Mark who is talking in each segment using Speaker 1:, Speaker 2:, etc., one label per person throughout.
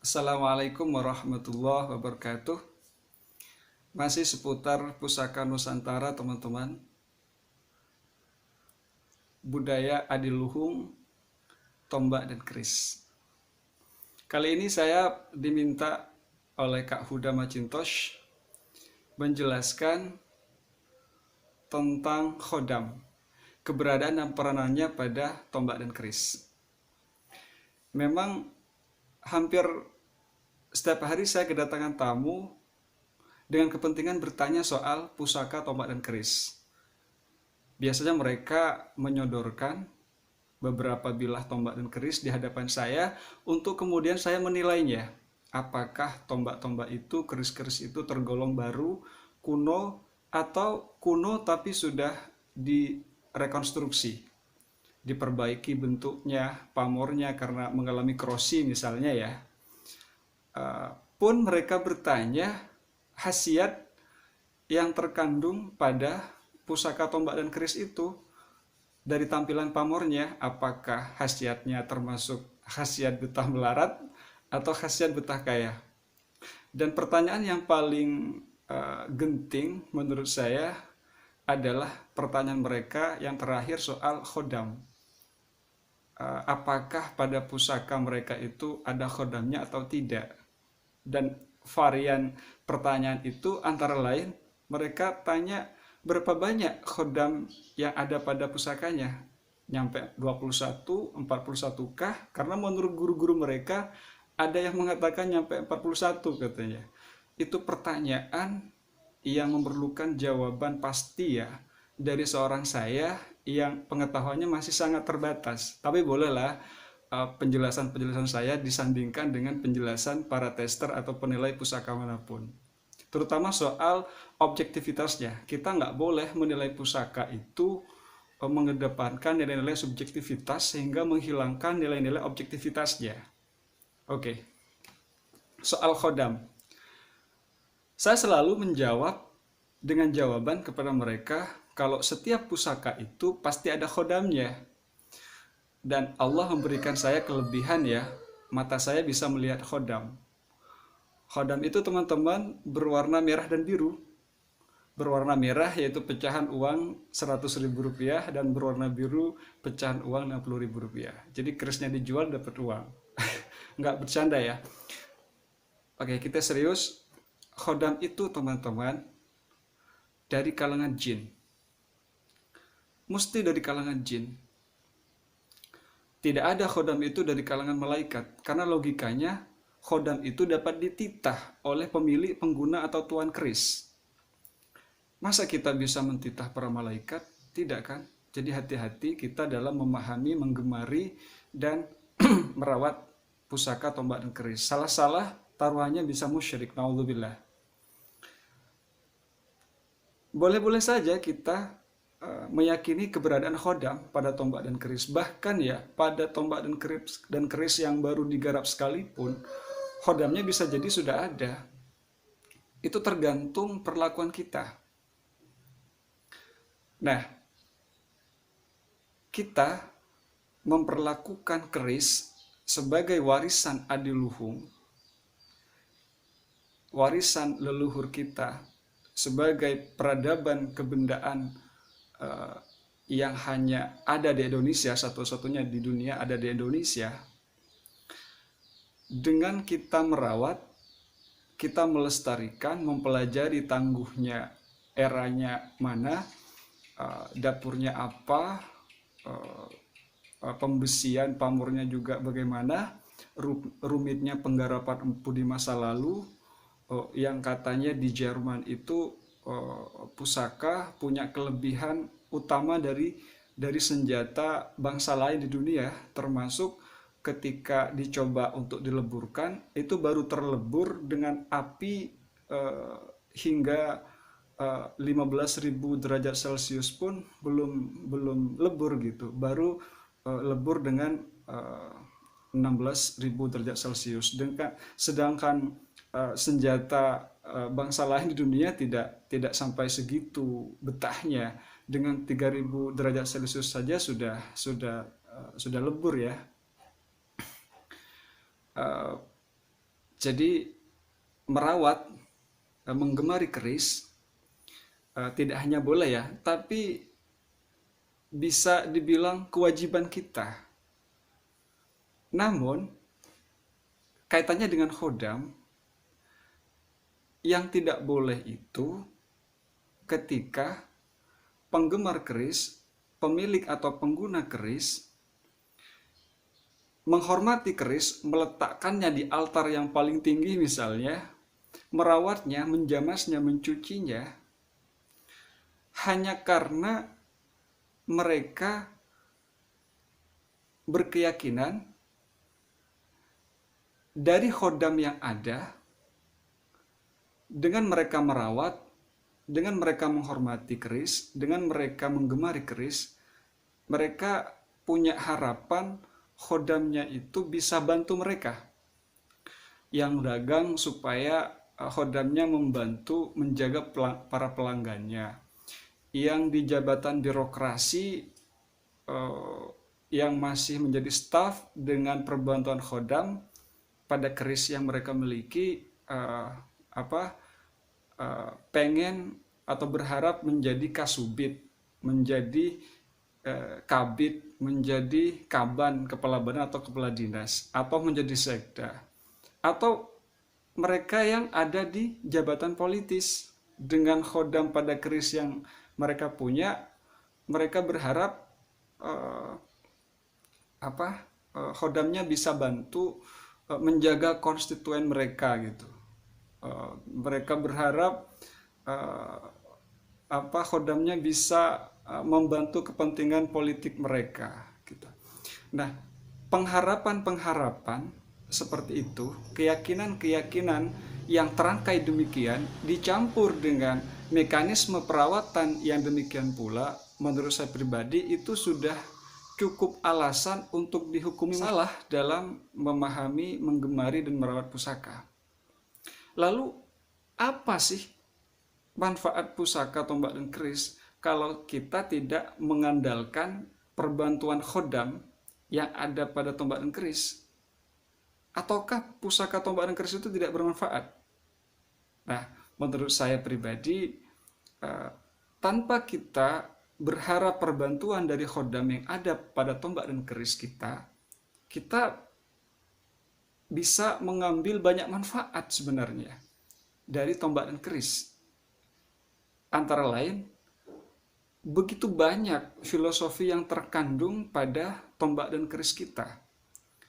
Speaker 1: Assalamualaikum warahmatullahi wabarakatuh. Masih seputar Pusaka Nusantara, teman-teman. Budaya adiluhung, tombak dan keris. Kali ini saya diminta oleh Kak Huda Macintosh menjelaskan tentang khodam, keberadaan dan peranannya pada tombak dan keris. Memang hampir setiap hari saya kedatangan tamu dengan kepentingan bertanya soal pusaka, tombak, dan keris. Biasanya mereka menyodorkan beberapa bilah tombak dan keris di hadapan saya untuk kemudian saya menilainya. Apakah tombak-tombak itu, keris-keris itu tergolong baru, kuno, atau kuno tapi sudah direkonstruksi, diperbaiki bentuknya, pamornya karena mengalami korosi misalnya ya. Pun mereka bertanya khasiat yang terkandung pada pusaka tombak dan keris itu dari tampilan pamornya, apakah khasiatnya termasuk khasiat betah melarat atau khasiat betah kaya. Dan pertanyaan yang paling genting menurut saya adalah pertanyaan mereka yang terakhir soal khodam. Apakah pada pusaka mereka itu ada khodamnya atau tidak? Dan varian pertanyaan itu antara lain mereka tanya berapa banyak khodam yang ada pada pusakanya. Nyampe 21, 41 kah? Karena menurut guru-guru mereka ada yang mengatakan nyampe 41 katanya. Itu pertanyaan yang memerlukan jawaban pasti ya dari seorang saya yang pengetahuannya masih sangat terbatas. Tapi bolehlah penjelasan-penjelasan saya disandingkan dengan penjelasan para tester atau penilai pusaka manapun. Terutama soal objektivitasnya. Kita nggak boleh menilai pusaka itu mengedepankan nilai-nilai subjektivitas sehingga menghilangkan nilai-nilai objektivitasnya. Oke, soal khodam. Saya selalu menjawab dengan jawaban kepada mereka kalau setiap pusaka itu pasti ada khodamnya. Dan Allah memberikan saya kelebihan ya, mata saya bisa melihat khodam. Khodam itu teman-teman berwarna merah dan biru. Berwarna merah yaitu pecahan uang Rp100.000 dan berwarna biru pecahan uang Rp60.000. Jadi kerisnya dijual dapat uang. Nggak bercanda ya. Oke, kita serius. Khodam itu teman-teman dari kalangan jin. Mesti dari kalangan jin. Tidak ada khodam itu dari kalangan malaikat. Karena logikanya khodam itu dapat dititah oleh pemilik, pengguna, atau tuan keris. Masa kita bisa mentitah para malaikat? Tidak kan? Jadi hati-hati kita dalam memahami, menggemari, dan merawat pusaka, tombak, dan keris. Salah-salah taruhannya bisa musyrik. Naudzubillah. Boleh-boleh saja kita meyakini keberadaan khodam pada tombak dan keris. Bahkan ya pada tombak dan keris yang baru digarap sekalipun, khodamnya bisa jadi sudah ada. Itu tergantung perlakuan kita. Nah, kita memperlakukan keris sebagai warisan adiluhung, warisan leluhur kita, sebagai peradaban kebendaan yang hanya ada di Indonesia, satu-satunya di dunia ada di Indonesia. Dengan kita merawat, kita melestarikan, mempelajari tangguhnya eranya mana, dapurnya apa, pembesian pamornya juga bagaimana, rumitnya penggarapan empu di masa lalu, yang katanya di Jerman itu pusaka punya kelebihan utama dari senjata bangsa lain di dunia, termasuk ketika dicoba untuk dileburkan itu baru terlebur dengan api hingga 15.000 derajat Celcius pun belum lebur gitu, baru lebur dengan 16.000 derajat Celcius. Sedangkan senjata bangsa lain di dunia tidak sampai segitu betahnya, dengan 3.000 derajat Celcius saja sudah lebur ya. Jadi merawat, menggemari keris tidak hanya boleh ya, tapi bisa dibilang kewajiban kita. Namun kaitannya dengan khodam, yang tidak boleh itu ketika penggemar keris, pemilik atau pengguna keris menghormati keris, meletakkannya di altar yang paling tinggi misalnya, merawatnya, menjamasnya, mencucinya, hanya karena mereka berkeyakinan dari khodam yang ada, dengan mereka merawat, dengan mereka menghormati keris, dengan mereka menggemari keris, mereka punya harapan khodamnya itu bisa bantu mereka yang dagang supaya khodamnya membantu menjaga para pelanggannya, yang di jabatan birokrasi yang masih menjadi staf dengan perbantuan khodam pada keris yang mereka miliki, pengen atau berharap menjadi kasubit, menjadi kabit, menjadi kaban, kepala badan atau kepala dinas, atau menjadi sekda, atau mereka yang ada di jabatan politis dengan khodam pada keris yang mereka punya, mereka berharap khodamnya bisa bantu menjaga konstituen mereka gitu. Mereka berharap khodamnya bisa membantu kepentingan politik mereka gitu. Nah, pengharapan-pengharapan seperti itu, keyakinan-keyakinan yang terangkai demikian dicampur dengan mekanisme perawatan yang demikian pula, menurut saya pribadi itu sudah cukup alasan untuk dihukumi salah dalam memahami, menggemari, dan merawat pusaka. Lalu apa sih manfaat pusaka, tombak, dan keris kalau kita tidak mengandalkan perbantuan khodam yang ada pada tombak dan keris? Ataukah pusaka, tombak, dan keris itu tidak bermanfaat? Nah, menurut saya pribadi, tanpa kita berharap perbantuan dari khodam yang ada pada tombak dan keris kita bisa mengambil banyak manfaat sebenarnya dari tombak dan keris. Antara lain, begitu banyak filosofi yang terkandung pada tombak dan keris kita.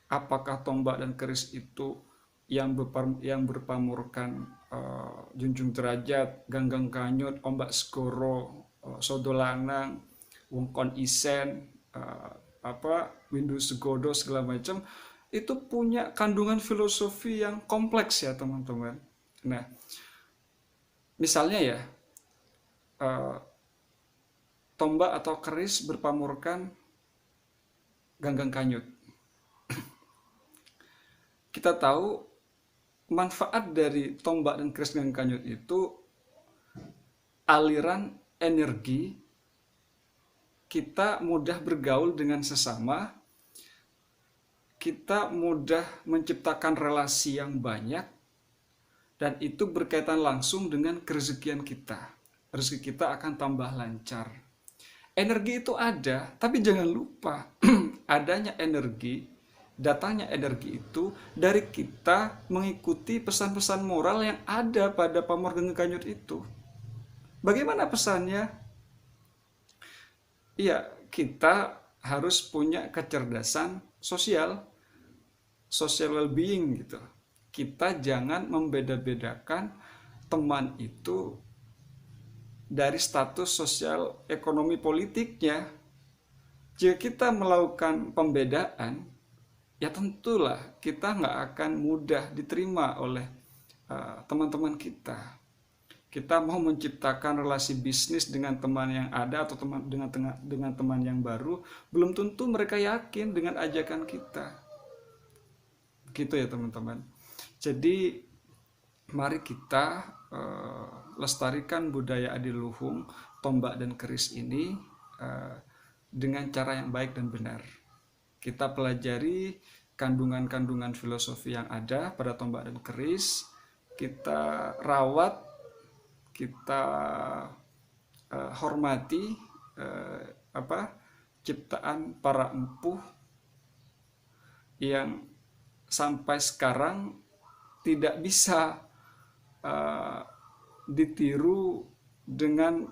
Speaker 1: Apakah tombak dan keris itu yang berpamurkan junjung derajat, ganggang kanyut, ombak segoro, sodolanang, wongkon isen, windu segodo, segala macam, itu punya kandungan filosofi yang kompleks ya teman-teman. Nah, misalnya ya, tombak atau keris berpamurkan ganggang kanyut. Kita tahu manfaat dari tombak dan keris ganggang kanyut itu aliran energi, kita mudah bergaul dengan sesama, kita mudah menciptakan relasi yang banyak, dan itu berkaitan langsung dengan kerezekian kita. Rezeki kita akan tambah lancar. Energi itu ada, tapi jangan lupa adanya energi, datangnya energi itu dari kita mengikuti pesan-pesan moral yang ada pada pamor ganggang kanyut itu. Bagaimana pesannya? Iya, kita harus punya kecerdasan sosial, social well-being gitu. Kita jangan membeda-bedakan teman itu dari status sosial ekonomi politiknya. Jika kita melakukan pembedaan, ya tentulah kita nggak akan mudah diterima oleh teman-teman kita. Kita mau menciptakan relasi bisnis dengan teman yang ada atau dengan teman yang baru, belum tentu mereka yakin dengan ajakan kita. Gitu ya teman-teman. Jadi mari kita lestarikan budaya adiluhung, tombak dan keris ini dengan cara yang baik dan benar. Kita pelajari kandungan-kandungan filosofi yang ada pada tombak dan keris, kita rawat, kita hormati ciptaan para empuh yang sampai sekarang tidak bisa ditiru dengan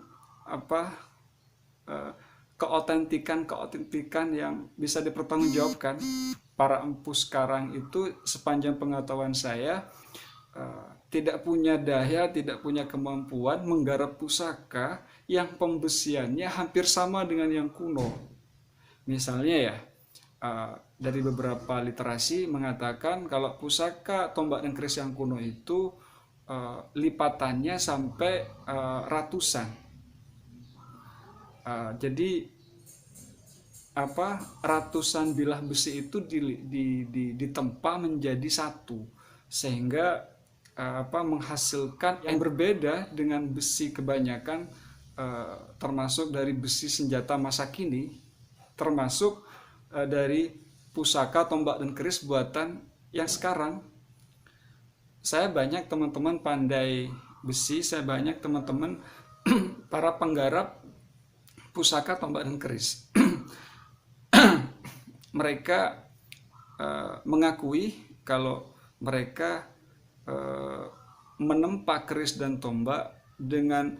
Speaker 1: keotentikan yang bisa dipertanggungjawabkan. Para empuh sekarang itu sepanjang pengetahuan saya tidak punya daya, tidak punya kemampuan menggarap pusaka yang pembesiannya hampir sama dengan yang kuno. Misalnya ya, dari beberapa literasi mengatakan kalau pusaka tombak dan keris yang kuno itu lipatannya sampai ratusan. Jadi ratusan bilah besi itu ditempa menjadi satu, sehingga menghasilkan yang berbeda dengan besi kebanyakan, termasuk dari besi senjata masa kini, termasuk dari pusaka tombak dan keris buatan yang sekarang. Saya banyak teman-teman pandai besi, saya banyak teman-teman para penggarap pusaka tombak dan keris. Mereka mengakui kalau mereka menempa keris dan tombak dengan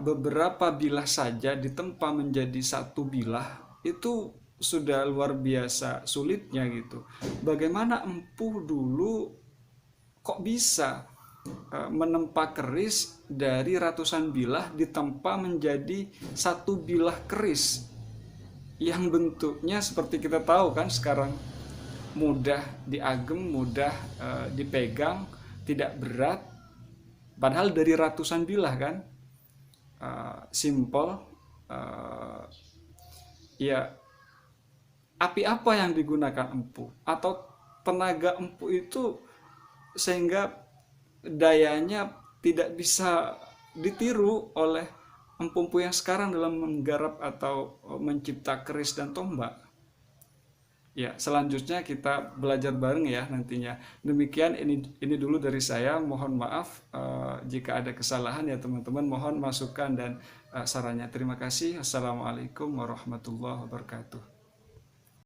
Speaker 1: beberapa bilah saja ditempa menjadi satu bilah, itu sudah luar biasa sulitnya gitu. Bagaimana empuh dulu kok bisa menempa keris dari ratusan bilah ditempa menjadi satu bilah keris yang bentuknya seperti kita tahu kan sekarang, mudah diagem, mudah dipegang, tidak berat, padahal dari ratusan bilah kan. Simple. Ya, api apa yang digunakan empuh atau tenaga empuh itu sehingga dayanya tidak bisa ditiru oleh empu-empu yang sekarang dalam menggarap atau mencipta keris dan tombak. Ya, selanjutnya kita belajar bareng ya nantinya. Demikian, ini dulu dari saya. Mohon maaf jika ada kesalahan ya teman-teman. Mohon masukan dan sarannya. Terima kasih. Assalamualaikum warahmatullahi wabarakatuh.